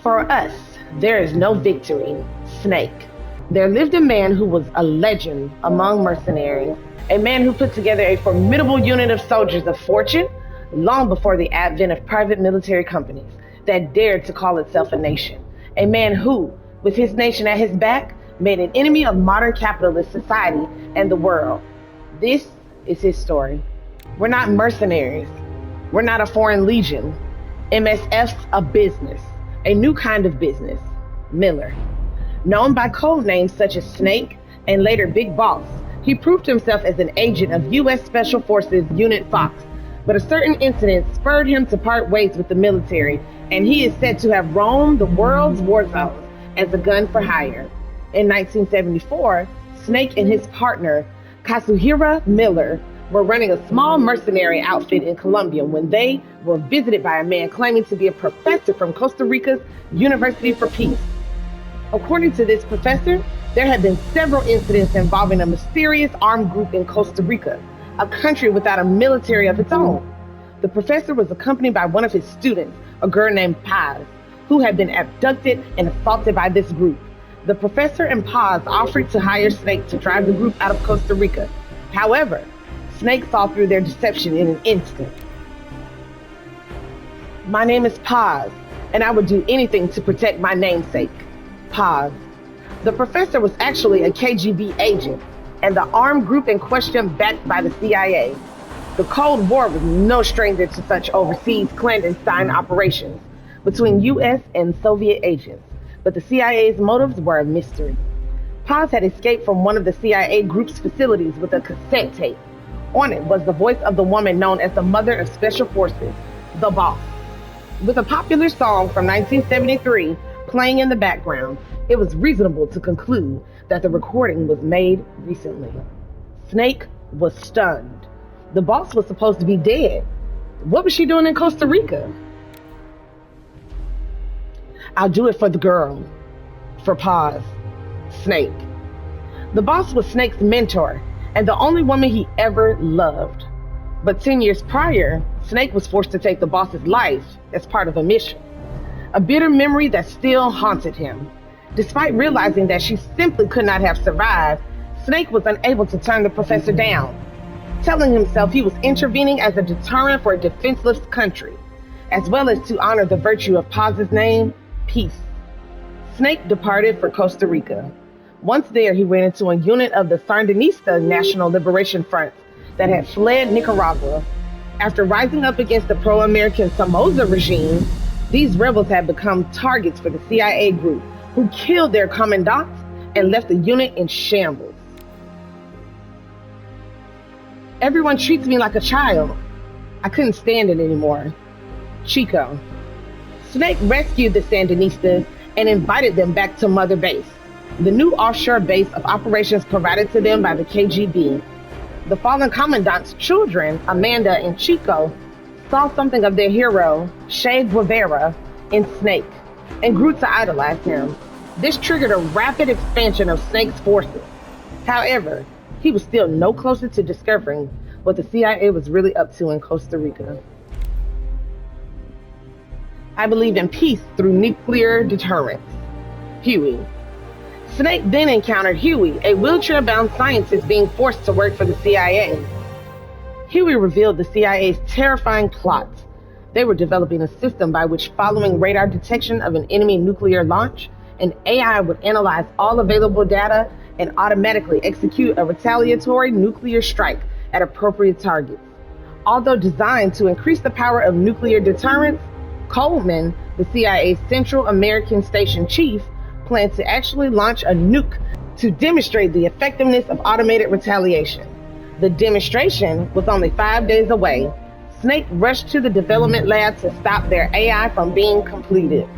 For us, there is no victory. Snake. There lived a man who was a legend among mercenaries, a man who put together a formidable unit of soldiers of fortune long before the advent of private military companies that dared to call itself a nation. A man who, with his nation at his back, made an enemy of modern capitalist society and the world. This is his story. We're not mercenaries. We're not a foreign legion. MSF's a business, a new kind of business. Miller. Known by code names such as Snake and later Big Boss, he proved himself as an agent of U.S. Special Forces Unit Fox, but a certain incident spurred him to part ways with the military, and he is said to have roamed the world's war zones as a gun for hire. In 1974, Snake and his partner, Kazuhira Miller, were running a small mercenary outfit in Colombia when they were visited by a man claiming to be a professor from Costa Rica's University for Peace. According to this professor, there had been several incidents involving a mysterious armed group in Costa Rica, a country without a military of its own. The professor was accompanied by one of his students, a girl named Paz, who had been abducted and assaulted by this group. The professor and Paz offered to hire Snake to drive the group out of Costa Rica. However, Snake saw through their deception in an instant. My name is Paz, and I would do anything to protect my namesake. Paz. The professor was actually a KGB agent, and the armed group in question backed by the CIA. The Cold War was no stranger to such overseas clandestine operations between US and Soviet agents, but the CIA's motives were a mystery. Paz had escaped from one of the CIA group's facilities with a cassette tape. On it was the voice of the woman known as the Mother of Special Forces, the Boss. With a popular song from 1973 playing in the background, it was reasonable to conclude that the recording was made recently. Snake was stunned. The boss was supposed to be dead. What was she doing in Costa Rica? I'll do it for the girl. For Paz. Snake. The boss was Snake's mentor and the only woman he ever loved. But 10 years prior, Snake was forced to take the boss's life as part of a mission. A bitter memory that still haunted him. Despite realizing that she simply could not have survived, Snake was unable to turn the professor down, telling himself he was intervening as a deterrent for a defenseless country, as well as to honor the virtue of Paz's name, peace. Snake departed for Costa Rica. Once there, he ran into a unit of the Sandinista National Liberation Front that had fled Nicaragua. After rising up against the pro-American Somoza regime, these rebels had become targets for the CIA group, who killed their commandant and left the unit in shambles. Everyone treats me like a child. I couldn't stand it anymore. Chico. Snake rescued the Sandinistas and invited them back to Mother Base, the new offshore base of operations provided to them by the KGB. The fallen commandant's children, Amanda and Chico, saw something of their hero, Che Guevara, in Snake, and grew to idolize him. This triggered a rapid expansion of Snake's forces. However, he was still no closer to discovering what the CIA was really up to in Costa Rica. I believe in peace through nuclear deterrence. Huey. Snake then encountered Huey, a wheelchair-bound scientist being forced to work for the CIA. Huey revealed the CIA's terrifying plot. They were developing a system by which, following radar detection of an enemy nuclear launch, an AI would analyze all available data and automatically execute a retaliatory nuclear strike at appropriate targets. Although designed to increase the power of nuclear deterrence, Coleman, the CIA's Central American Station chief, planned to actually launch a nuke to demonstrate the effectiveness of automated retaliation. The demonstration was only 5 days away. Snake rushed to the development lab to stop their AI from being completed.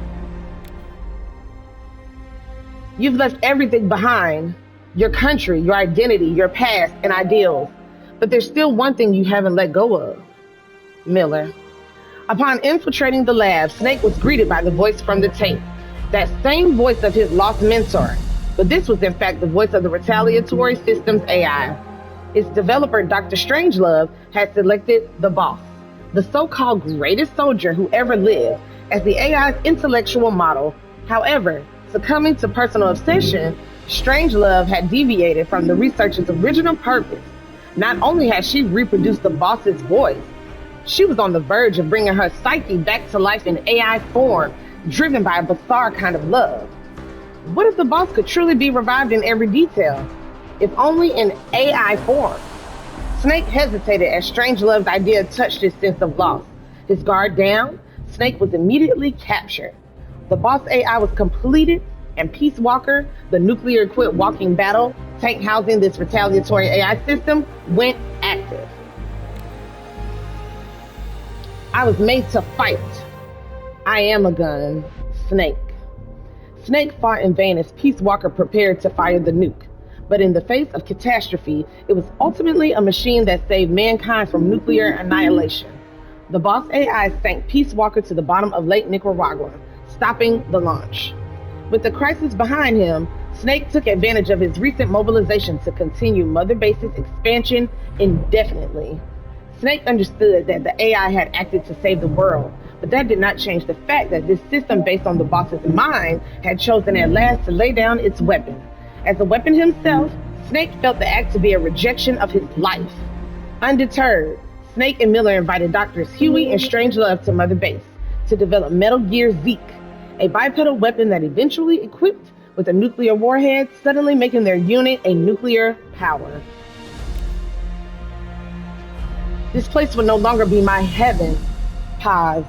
You've left everything behind. Your country, your identity, your past, and ideals. But there's still one thing you haven't let go of. Miller. Upon infiltrating the lab, Snake was greeted by the voice from the tape. That same voice of his lost mentor. But this was in fact the voice of the retaliatory systems AI. Its developer, Dr. Strangelove, had selected the boss, the so-called greatest soldier who ever lived, as the AI's intellectual model. However, succumbing to personal obsession, Strangelove had deviated from the researcher's original purpose. Not only had she reproduced the boss's voice, she was on the verge of bringing her psyche back to life in AI form, driven by a bizarre kind of love. What if the boss could truly be revived in every detail, if only in AI form? Snake hesitated as Strangelove's idea touched his sense of loss. His guard down, Snake was immediately captured. The boss AI was completed, and Peace Walker, the nuclear-equipped walking battle tank housing this retaliatory AI system, went active. I was made to fight. I am a gun. Snake. Snake fought in vain as Peace Walker prepared to fire the nuke. But in the face of catastrophe, it was ultimately a machine that saved mankind from nuclear annihilation. The boss AI sank Peace Walker to the bottom of Lake Nicaragua, stopping the launch. With the crisis behind him, Snake took advantage of his recent mobilization to continue Mother Base's expansion indefinitely. Snake understood that the AI had acted to save the world, but that did not change the fact that this system based on the boss's mind had chosen at last to lay down its weapon. As a weapon himself, Snake felt the act to be a rejection of his life. Undeterred, Snake and Miller invited Doctors Huey and Strangelove to Mother Base to develop Metal Gear Zeke, a bipedal weapon that eventually equipped with a nuclear warhead, suddenly making their unit a nuclear power. This place would no longer be my heaven. Paz.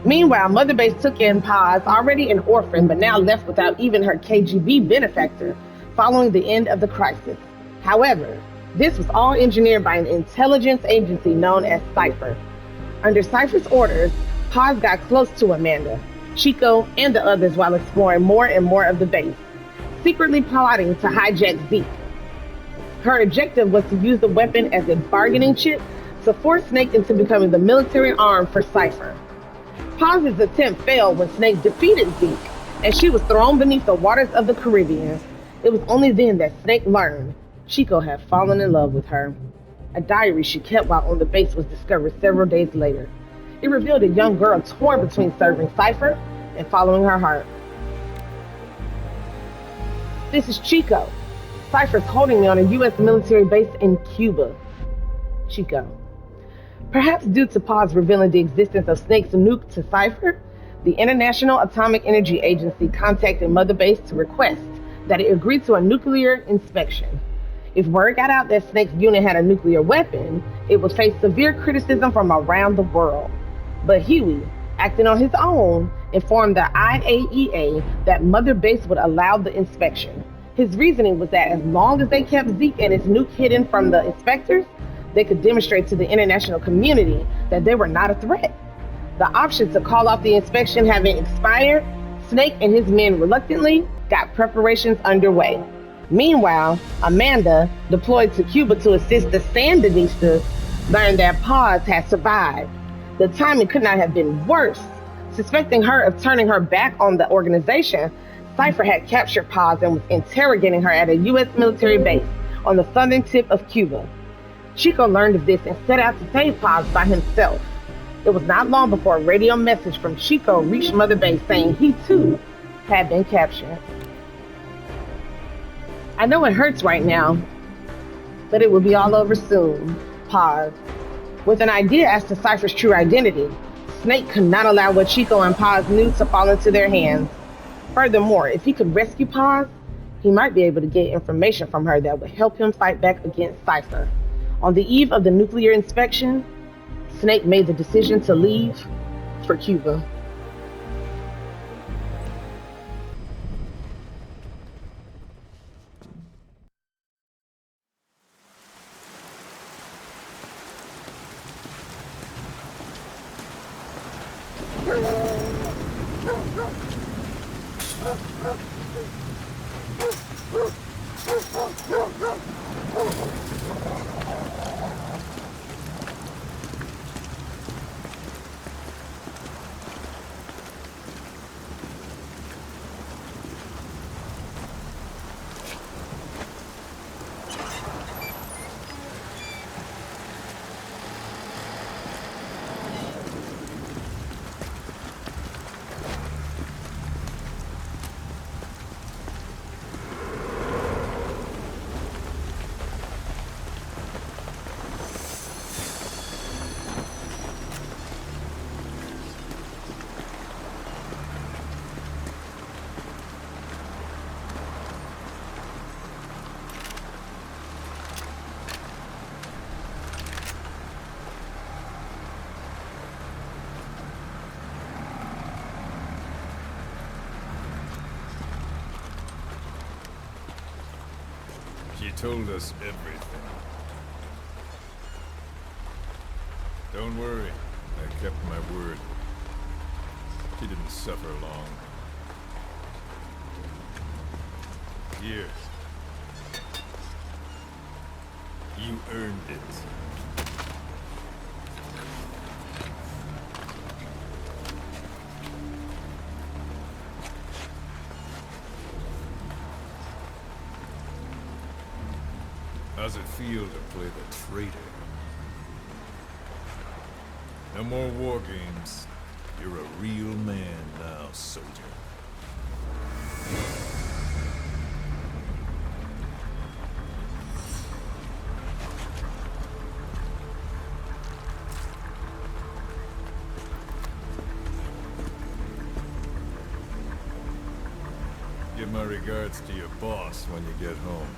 Meanwhile, Mother Base took in Paz, already an orphan, but now left without even her KGB benefactor, following the end of the crisis. However, this was all engineered by an intelligence agency known as Cypher. Under Cypher's orders, Paz got close to Amanda, Chico, and the others while exploring more and more of the base, secretly plotting to hijack Zeke. Her objective was to use the weapon as a bargaining chip to force Snake into becoming the military arm for Cypher. Paz's attempt failed when Snake defeated Zeke, and she was thrown beneath the waters of the Caribbean. It was only then that Snake learned Chico had fallen in love with her. A diary she kept while on the base was discovered several days later. It revealed a young girl torn between serving Cypher and following her heart. This is Chico. Cypher's holding me on a U.S. military base in Cuba. Chico. Perhaps due to Paz revealing the existence of Snake's nuke to Cypher, the International Atomic Energy Agency contacted Mother Base to request that it agree to a nuclear inspection. If word got out that Snake's unit had a nuclear weapon, it would face severe criticism from around the world. But Huey, acting on his own, informed the IAEA that Mother Base would allow the inspection. His reasoning was that as long as they kept Zeke and his nuke hidden from the inspectors, they could demonstrate to the international community that they were not a threat. The option to call off the inspection having expired, Snake and his men reluctantly got preparations underway. Meanwhile, Amanda, deployed to Cuba to assist the Sandinistas, learned that Paz had survived. The timing could not have been worse. Suspecting her of turning her back on the organization, Cypher had captured Paz and was interrogating her at a U.S. military base on the southern tip of Cuba. Chico learned of this and set out to save Paz by himself. It was not long before a radio message from Chico reached Mother Base saying he too had been captured. I know it hurts right now, but it will be all over soon. Paz. With an idea as to Cypher's true identity, Snake could not allow what Chico and Paz knew to fall into their hands. Furthermore, if he could rescue Paz, he might be able to get information from her that would help him fight back against Cypher. On the eve of the nuclear inspection, Snake made the decision to leave for Cuba. told us everything. Don't worry, I kept my word. She didn't suffer long. Here. You earned it. How's it feel to play the traitor? No more war games. You're a real man now, soldier. Give my regards to your boss when you get home.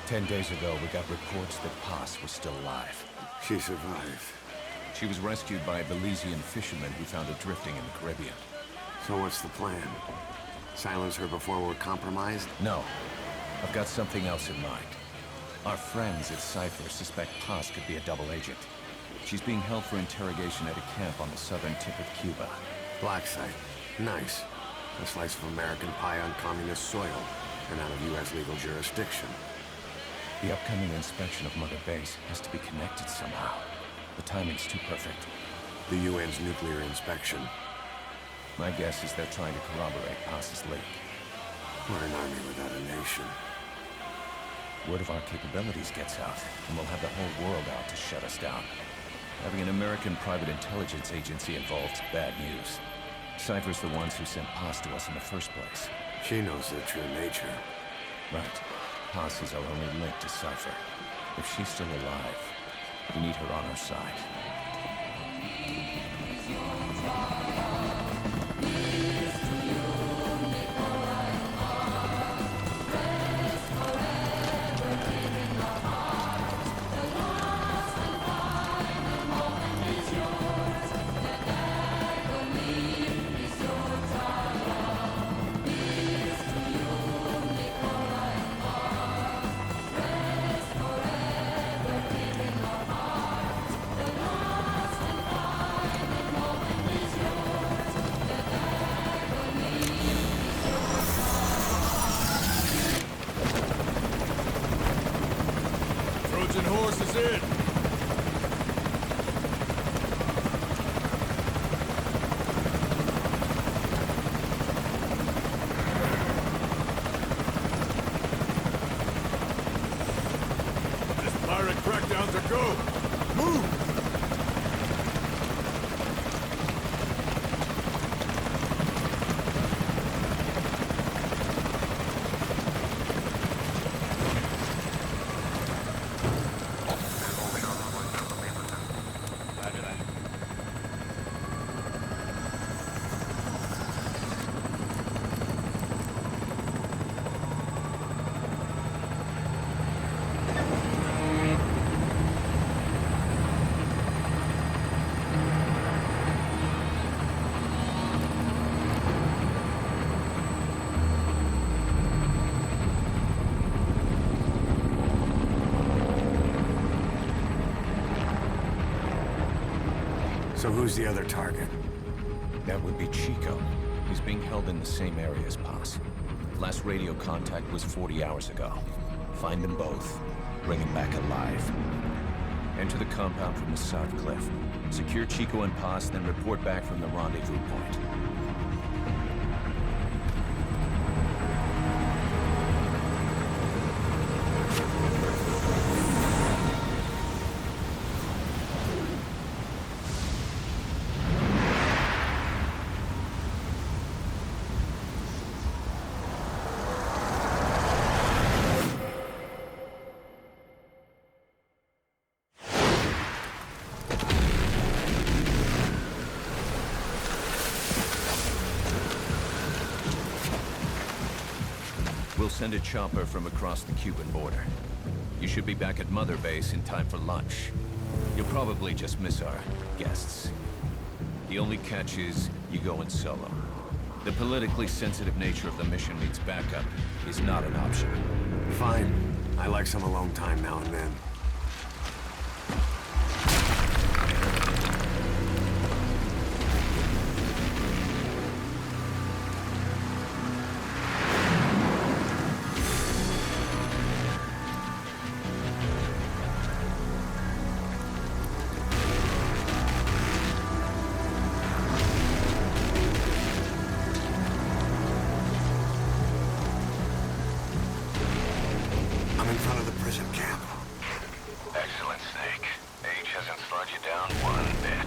"10 days ago, we got reports that Paz was still alive. She survived. She was rescued by a Belizean fisherman who found her drifting in the Caribbean. So what's the plan? Silence her before we're compromised? No. I've got something else in mind. Our friends at Cypher suspect Paz could be a double agent. She's being held for interrogation at a camp on the southern tip of Cuba. Black site. Nice. A slice of American pie on communist soil, and out of U.S. legal jurisdiction. The upcoming inspection of Mother Base has to be connected somehow. The timing's too perfect. The UN's nuclear inspection. My guess is they're trying to corroborate Paz's leak. We're an army without a nation. Word of our capabilities gets out, and we'll have the whole world out to shut us down. Having an American private intelligence agency involved's bad news. Cypher's the ones who sent Paz to us in the first place. She knows their true nature. Right. Paz is our only link to Cypher. If she's still alive, we need her on our side. Trojan horse is in! This pirate crackdown's a go! Move! So who's the other target? That would be Chico. He's being held in the same area as Paz. Last radio contact was 40 hours ago. Find them both. Bring them back alive. Enter the compound from the south cliff. Secure Chico and Paz, then report back from the rendezvous point. We'll send a chopper from across the Cuban border. You should be back at Mother Base in time for lunch. You'll probably just miss our guests. The only catch is you go in solo. The politically sensitive nature of the mission means backup is not an option. Fine. I like some alone time now and then. I'm in front of the prison camp. Excellent, Snake. Age hasn't slowed you down one bit.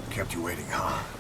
Kept you waiting, huh?